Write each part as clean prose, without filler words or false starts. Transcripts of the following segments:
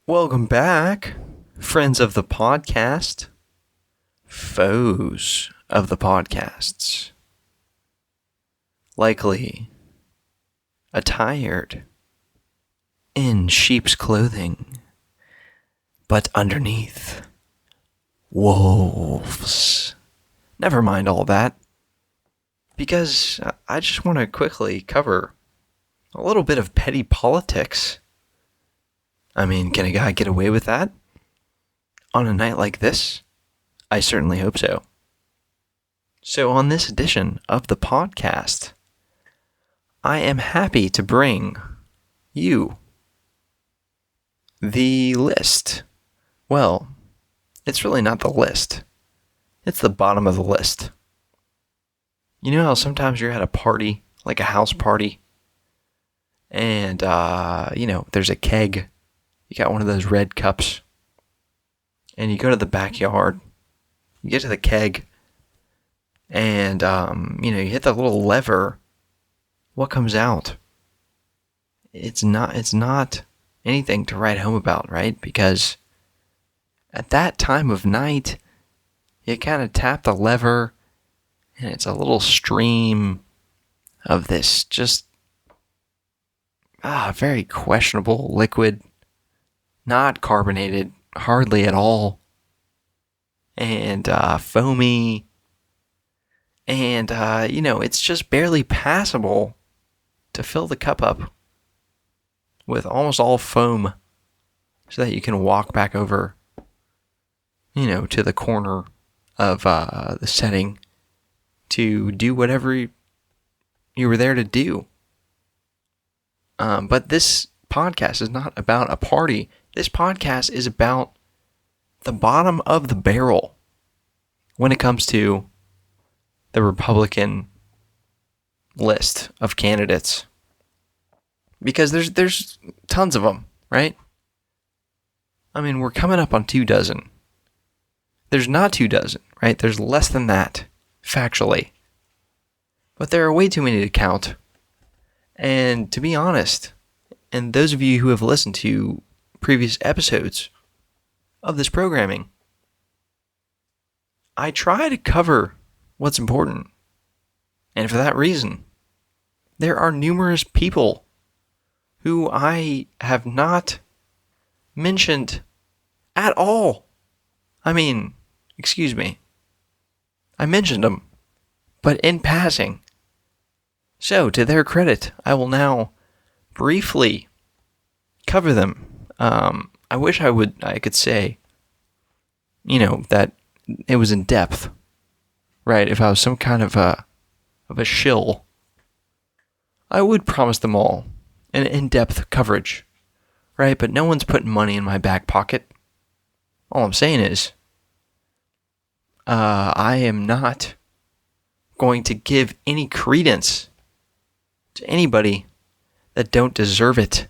Welcome back, friends of the podcast, foes of the podcasts, likely attired in sheep's clothing, but underneath, wolves. Never mind all that, because I just want to quickly cover a little bit of petty politics. I mean, can a guy get away with that on a night like this? I certainly hope so. So on this edition of the podcast, I am happy to bring you the list. Well, it's really not the list. It's the bottom of the list. You know how sometimes you're at a party, like a house party, and, there's a keg. You got one of those red cups, and you go to the backyard, you get to the keg, and, you hit the little lever. What comes out? It's not anything to write home about, right? Because at that time of night, you kind of tap the lever, and it's a little stream of this just, very questionable liquid. Not carbonated, hardly at all, and foamy, and, it's just barely passable to fill the cup up with almost all foam so that you can walk back over, to the corner of the setting to do whatever you were there to do. But this podcast is not about a party. This podcast is about the bottom of the barrel when it comes to the Republican list of candidates. Because there's tons of them, right? I mean, we're coming up on 24. There's not 24, right? There's less than that, factually. But there are way too many to count. And to be honest, and those of you who have listened to previous episodes of this programming, I try to cover what's important. And for that reason, there are numerous people who I have not mentioned at all. I mean, excuse me. I mentioned them, but in passing. So, to their credit, I will now briefly cover them. I wish I could say, that it was in depth, right? If I was some kind of a shill, I would promise them all an in-depth coverage, right? But no one's putting money in my back pocket. All I'm saying is, I am not going to give any credence to anybody that don't deserve it,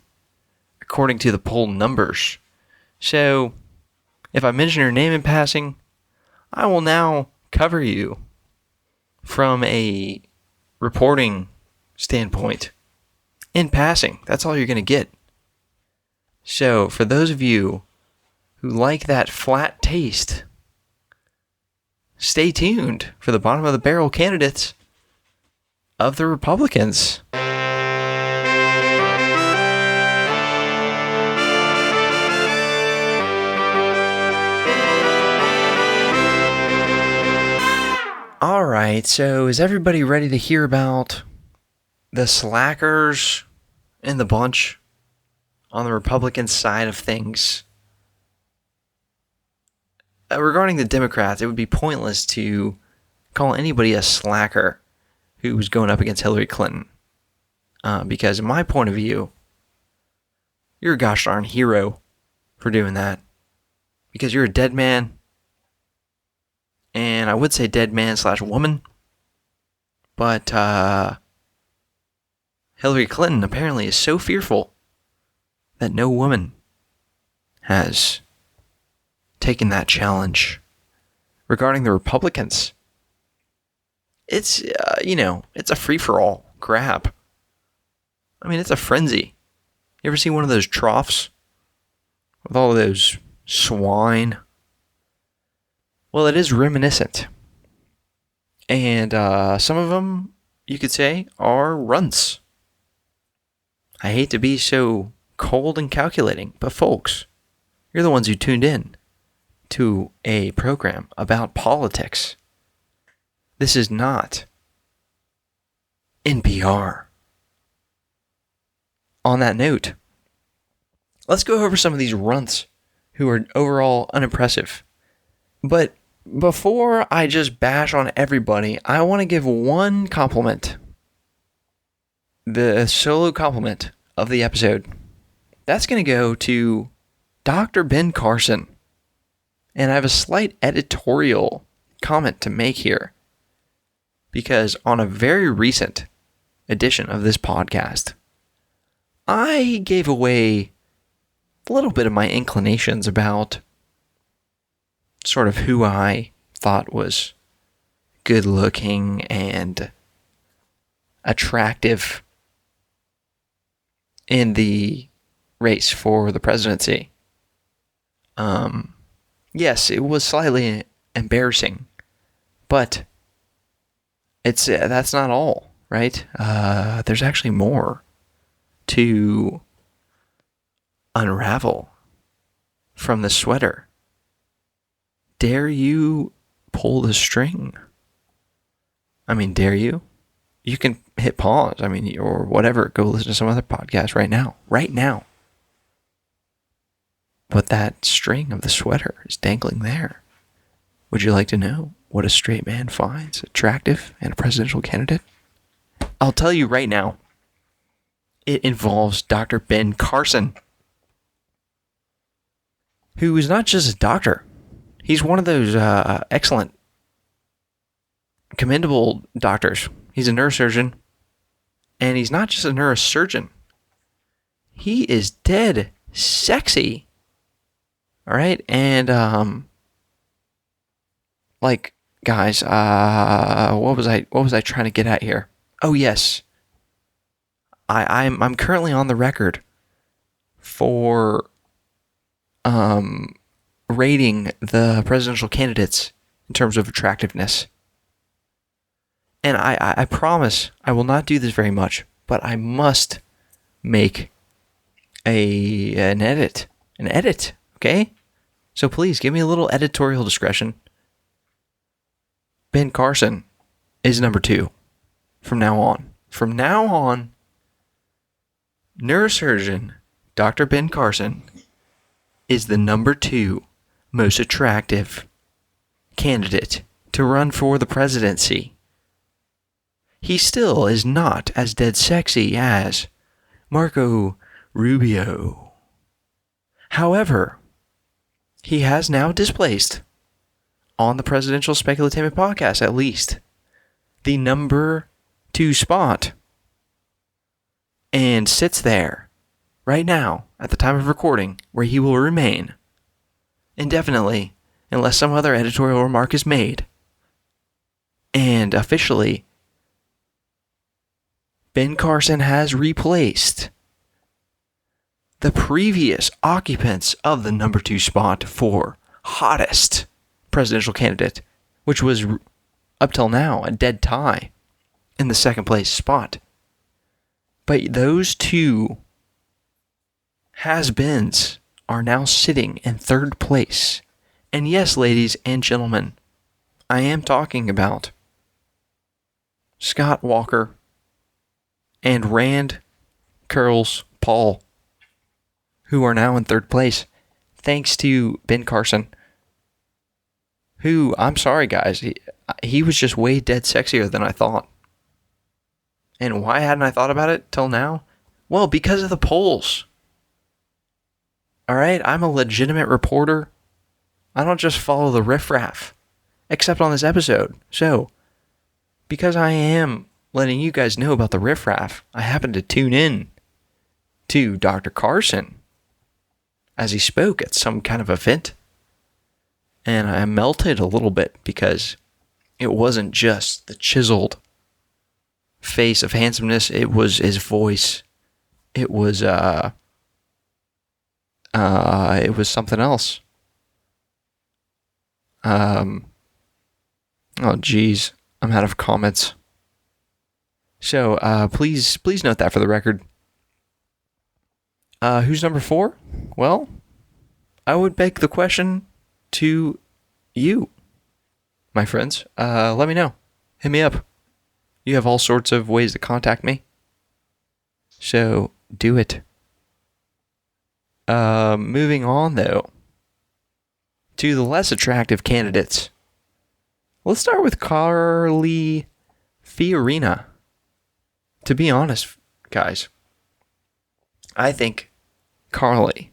according to the poll numbers. So, if I mention your name in passing, I will now cover you from a reporting standpoint. In passing, that's all you're going to get. So, for those of you who like that flat taste, stay tuned for the bottom of the barrel candidates of the Republicans. All right, so is everybody ready to hear about the slackers in the bunch on the Republican side of things? Regarding the Democrats, it would be pointless to call anybody a slacker who's going up against Hillary Clinton. Because in my point of view, you're a gosh darn hero for doing that. Because you're a dead man. And I would say dead man / woman. But Hillary Clinton apparently is so fearful that no woman has taken that challenge. Regarding the Republicans, it's, it's a free-for-all grab. I mean, it's a frenzy. You ever see one of those troughs with all those swine. Well, it is reminiscent. And some of them, you could say, are runts. I hate to be so cold and calculating, but folks, you're the ones who tuned in to a program about politics. This is not NPR. On that note, let's go over some of these runts who are overall unimpressive. But before I just bash on everybody, I want to give one compliment. The solo compliment of the episode. That's going to go to Dr. Ben Carson. And I have a slight editorial comment to make here. Because on a very recent edition of this podcast, I gave away a little bit of my inclinations about sort of who I thought was good looking and attractive in the race for the presidency. Yes, it was slightly embarrassing, but that's not all, right? There's actually more to unravel from the sweater. Dare you pull the string? I mean, dare you? You can hit pause, or whatever. Go listen to some other podcast right now. Right now. But that string of the sweater is dangling there. Would you like to know what a straight man finds attractive in a presidential candidate? I'll tell you right now. It involves Dr. Ben Carson, who is not just a doctor. He's one of those excellent, commendable doctors. He's a neurosurgeon, and he's not just a neurosurgeon. He is dead sexy. All right, and guys, what was I trying to get at here? Oh yes, I'm currently on the record for rating the presidential candidates in terms of attractiveness. And I promise I will not do this very much, but I must make an edit, okay? So please give me a little editorial discretion. Ben Carson is number 2 from now on. From now on, neurosurgeon Dr. Ben Carson is the number 2 most attractive candidate to run for the presidency. He still is not as dead sexy as Marco Rubio. However, he has now displaced, on the Presidential Speculatainment Podcast at least, the number 2 spot, and sits there right now at the time of recording, where he will remain indefinitely unless some other editorial remark is made. And officially, Ben Carson has replaced the previous occupants of the number 2 spot for hottest presidential candidate, which was up till now a dead tie in the second place spot. But those 2 has-beens are now sitting in third place. And yes, ladies and gentlemen, I am talking about Scott Walker and Rand Curls Paul, who are now in third place, thanks to Ben Carson, who, I'm sorry guys, he was just way dead sexier than I thought. And why hadn't I thought about it till now? Well, because of the polls. Alright, I'm a legitimate reporter. I don't just follow the riffraff, except on this episode. So, because I am letting you guys know about the riffraff, I happened to tune in to Dr. Carson as he spoke at some kind of event. And I melted a little bit because it wasn't just the chiseled face of handsomeness, it was his voice. It was It was something else. Oh, geez. I'm out of comments. So, please note that for the record. Who's number 4? Well, I would beg the question to you, my friends. Let me know. Hit me up. You have all sorts of ways to contact me. So, do it. Moving on, though, to the less attractive candidates. Let's start with Carly Fiorina. To be honest, guys, I think Carly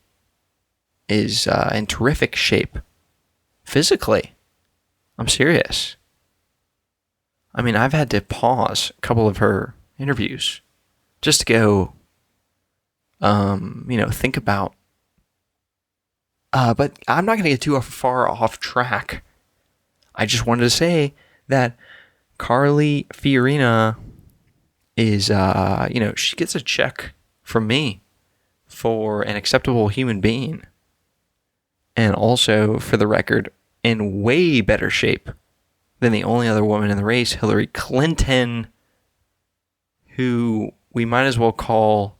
is in terrific shape physically. I'm serious. I mean, I've had to pause a couple of her interviews just to go, think about. But I'm not going to get too far off track. I just wanted to say that Carly Fiorina is, she gets a check from me for an acceptable human being. And also, for the record, in way better shape than the only other woman in the race, Hillary Clinton, who we might as well call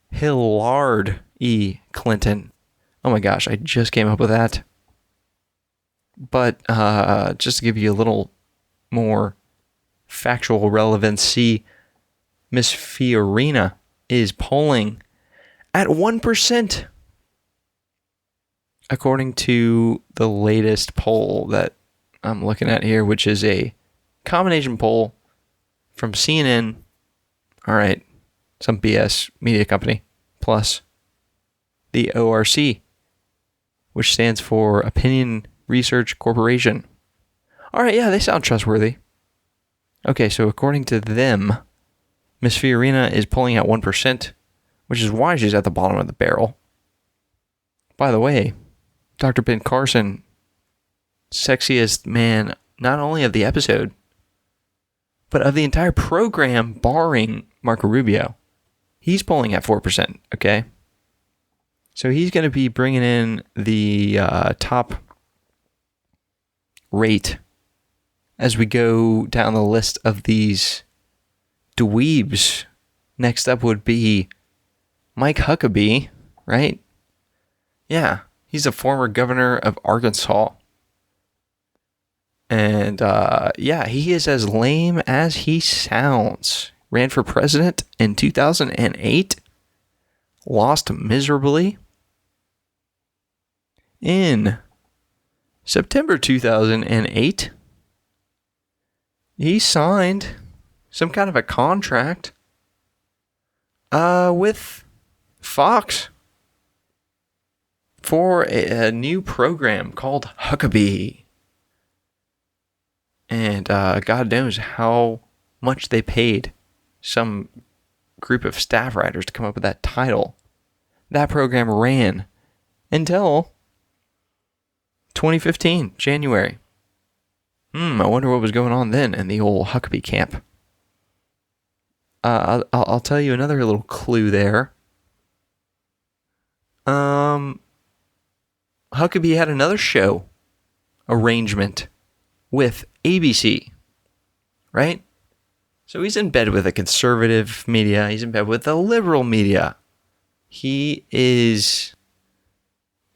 Hillard E. Clinton. Oh my gosh, I just came up with that. But just to give you a little more factual relevancy, Miss Fiorina is polling at 1%, according to the latest poll that I'm looking at here, which is a combination poll from CNN, all right, some BS media company, plus the ORC, which stands for Opinion Research Corporation. All right, yeah, they sound trustworthy. Okay, so according to them, Miss Fiorina is polling at 1%, which is why she's at the bottom of the barrel. By the way, Dr. Ben Carson, sexiest man, not only of the episode, but of the entire program, barring Marco Rubio. He's polling at 4%, okay? So he's going to be bringing in the top rate as we go down the list of these dweebs. Next up would be Mike Huckabee, right? Yeah, he's a former governor of Arkansas. And he is as lame as he sounds. Ran for president in 2008. Lost miserably. In September 2008, he signed some kind of a contract with Fox for a new program called Huckabee. And God knows how much they paid some group of staff writers to come up with that title. That program ran until 2015, January. I wonder what was going on then in the old Huckabee camp. I'll tell you another little clue there. Huckabee had another show arrangement with ABC, right? So he's in bed with the conservative media. He's in bed with the liberal media. He is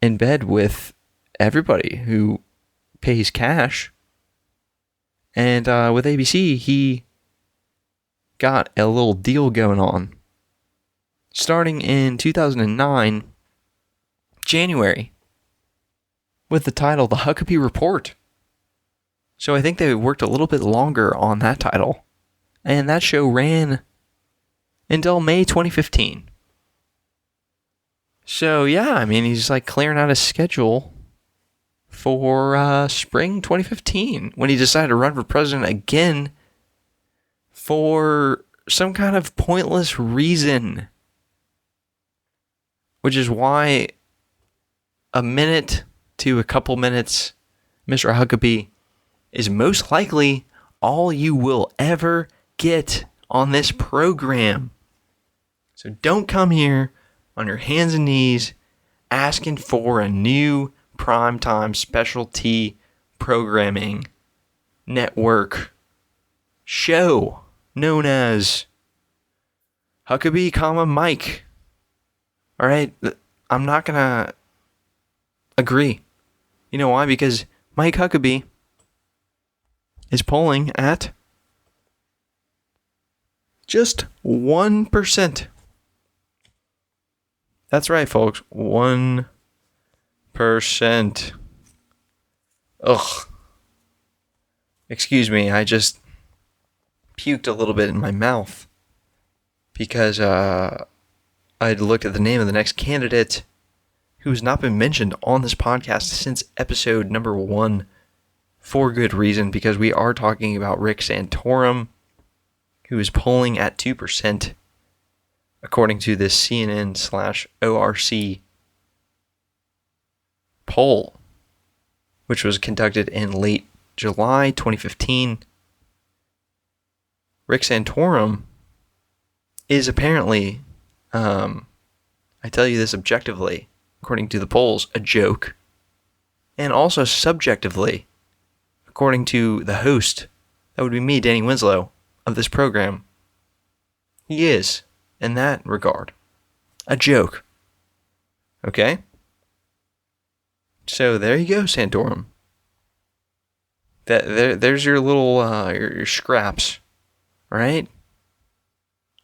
in bed with everybody who pays cash. And with ABC, he got a little deal going on. Starting in 2009, January, with the title The Huckabee Report. So I think they worked a little bit longer on that title. And that show ran until May 2015. So yeah, I mean, he's like clearing out his schedule for spring 2015 when he decided to run for president again for some kind of pointless reason. Which is why a minute to a couple minutes, Mr. Huckabee is most likely all you will ever get on this program. So don't come here on your hands and knees asking for a new primetime specialty programming network show known as Huckabee, Mike. All right, I'm not going to agree. You know why? Because Mike Huckabee is polling at just 1%. That's right, folks. 1%. Ugh. Excuse me, I just puked a little bit in my mouth because I'd looked at the name of the next candidate who has not been mentioned on this podcast since episode number 1 for good reason, because we are talking about Rick Santorum, who is polling at 2%, according to this CNN/ORC poll, which was conducted in late July 2015. Rick Santorum is apparently, I tell you this objectively, according to the polls, a joke, and also subjectively, according to the host, that would be me, Danny Winslow, of this program, he is, in that regard, a joke. Okay? So there you go, Santorum. There's your little, your scraps, right?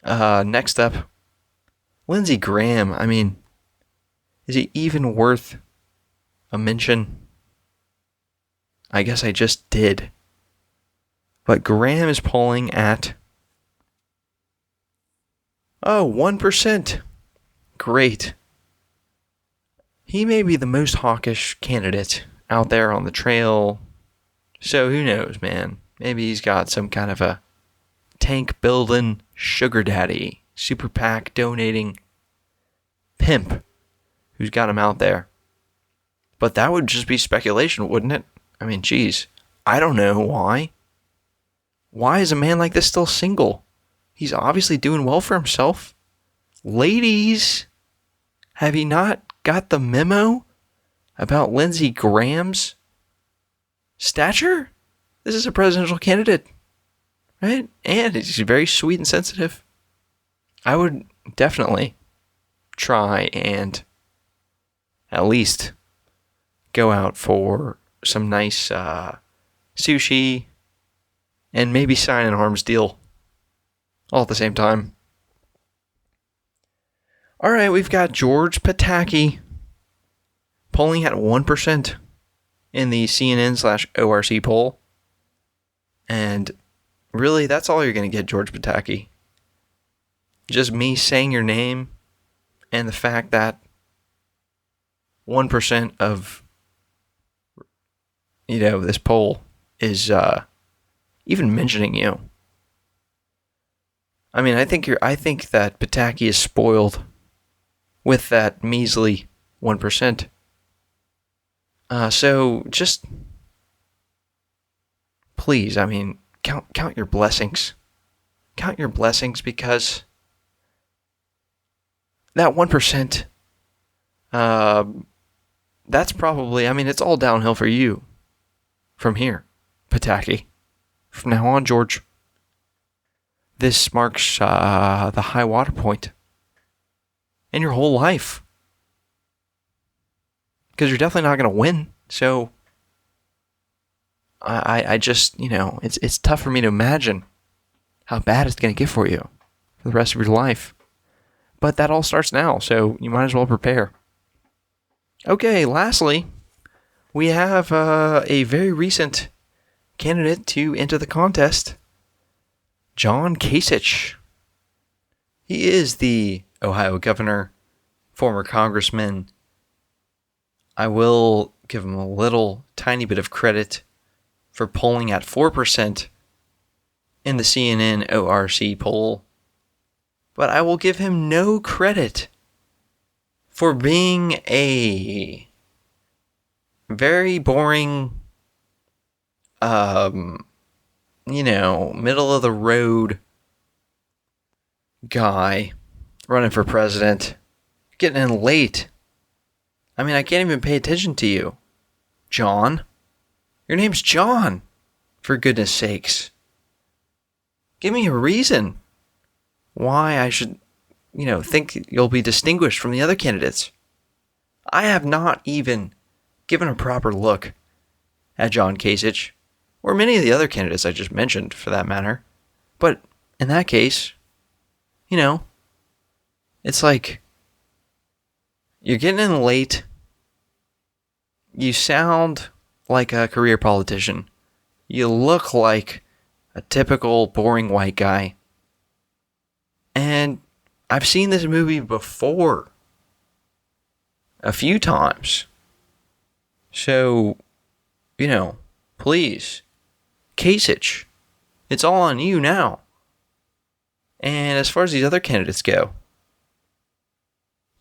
Next up, Lindsey Graham. I mean, is he even worth a mention? I guess I just did. But Graham is polling at 1%. Great. He may be the most hawkish candidate out there on the trail. So who knows, man? Maybe he's got some kind of a tank building sugar daddy, super PAC donating pimp who's got him out there. But that would just be speculation, wouldn't it? I mean, geez, I don't know why. Why is a man like this still single? He's obviously doing well for himself. Ladies, have you not got the memo about Lindsey Graham's stature? This is a presidential candidate, right? And he's very sweet and sensitive. I would definitely try and at least go out for some nice sushi and maybe sign an arms deal all at the same time. All right, we've got George Pataki polling at 1% in the CNN/ORC poll. And really, that's all you're going to get, George Pataki. Just me saying your name and the fact that 1% of, this poll is even mentioning you. I mean, I think that Pataki is spoiled with that measly 1%. So just please, I mean, count your blessings. Count your blessings, because that 1%, that's probably, I mean, it's all downhill for you from here, Pataki. From now on, George, this marks the high water point in your whole life. Because you're definitely not going to win. So I just, it's tough for me to imagine how bad it's going to get for you for the rest of your life. But that all starts now, so you might as well prepare. Okay, lastly, we have a very recent candidate to enter the contest, John Kasich. He is the Ohio governor, former congressman. I will give him a little tiny bit of credit for polling at 4% in the CNN/ORC poll, but I will give him no credit for being a very boring, middle of the road guy running for president, getting in late I mean, I can't even pay attention to you. John. Your name's John. For goodness sakes. Give me a reason why I should, think you'll be distinguished from the other candidates. I have not even given a proper look at John Kasich, or many of the other candidates I just mentioned, for that matter. But in that case, it's like you're getting in late. You sound like a career politician. You look like a typical boring white guy. And I've seen this movie before a few times. So, please, Kasich, it's all on you now. And as far as these other candidates go,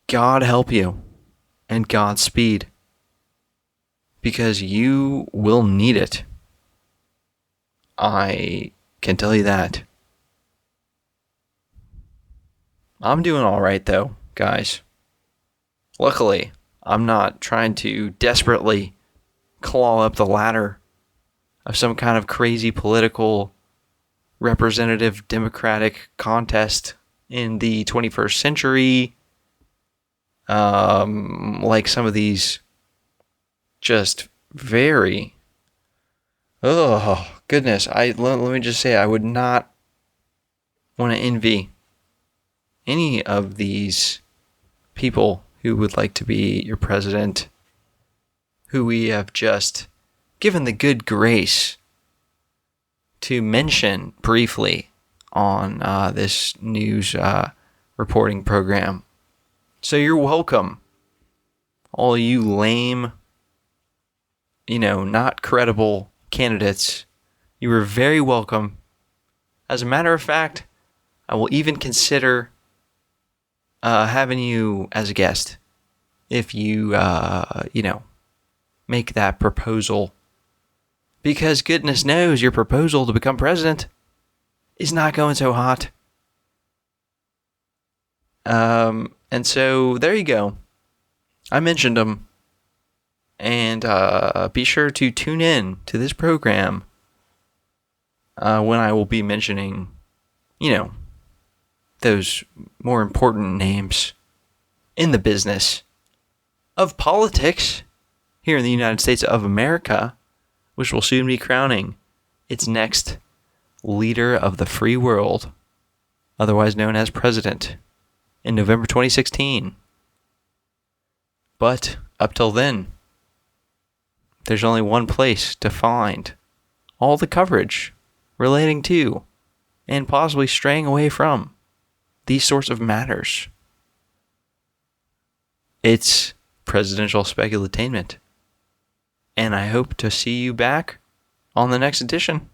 God help you and Godspeed, because you will need it. I can tell you that. I'm doing all right, though, guys. Luckily, I'm not trying to desperately claw up the ladder of some kind of crazy political representative democratic contest in the 21st century. Like some of these just very... Oh, goodness. Let me just say, I would not want to envy any of these people who would like to be your president, who we have just given the good grace to mention briefly on this news reporting program. So you're welcome, all you lame, not credible candidates. You were very welcome. As a matter of fact, I will even consider having you as a guest if you, make that proposal. Because goodness knows your proposal to become president is not going so hot. And so there you go. I mentioned them. And be sure to tune in to this program when I will be mentioning, those more important names in the business of politics here in the United States of America, which will soon be crowning its next leader of the free world, otherwise known as president, in November 2016. But up till then, there's only one place to find all the coverage relating to and possibly straying away from these sorts of matters. It's Presidential Speculatainment. And I hope to see you back on the next edition.